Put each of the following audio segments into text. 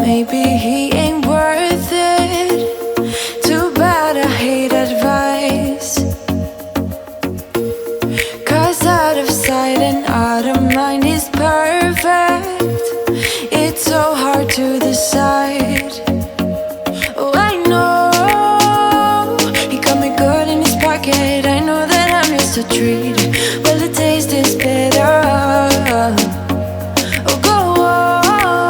maybe he ain't worth it. Too bad I hate advice, 'cause out of sight and out of mind is perfect. It's so hard to decide. Oh, I know he got me good in his pocket. I know that I'm just a treat. Well, the taste is bitter. Oh, go on,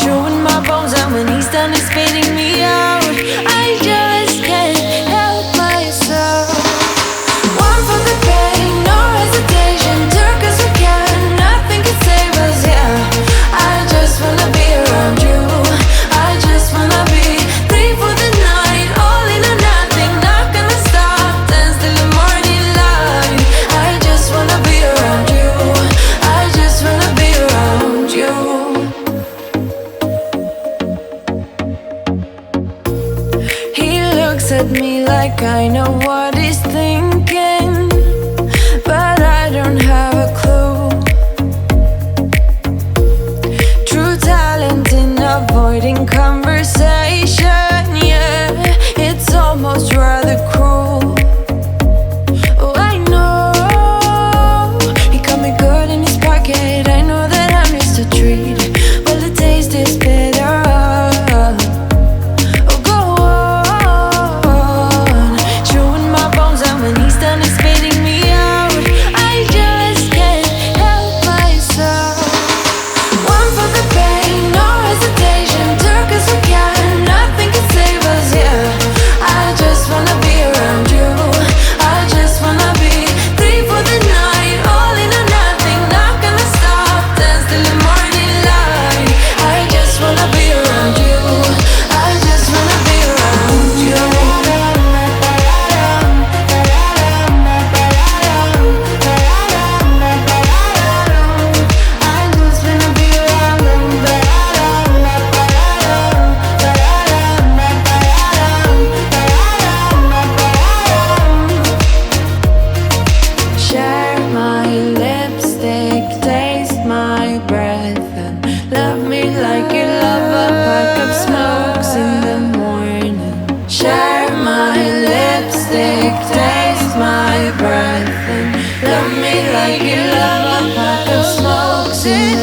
chewing my bones out when he's done is spitting me out. I just can't help myself. One for the pain, no hesitation. Took us again, nothing can save us, yeah. I just wanna be around you. I just wanna be free for the night. All in or nothing, not gonna stop. Dance till the morning light. I just wanna be around you. I just wanna be around you. He looks at me like I know what he's thinking, but I don't have a clue. True talent in avoiding conversation, yeah. It's almost rather cruel. Oh, I know he got me good in his pocket. I know that I'm just a treat. Well, the taste is bitter. Oh, go on, chewing my bones out when he's done is spitting me out. I just can't help myself. One for the pain, no hesitation. Took us again, nothing can save us, yeah. I just wanna be around you. I just wanna be free for the night. All in or nothing, not gonna stop. Dance till the morning light. I just wanna be around you. I just wanna be around you. Share my lipstick, taste my breath, and love me like you love a pack of smokes in the morning. Share my lipstick, taste my breath, and love me like you love a pack of smokes in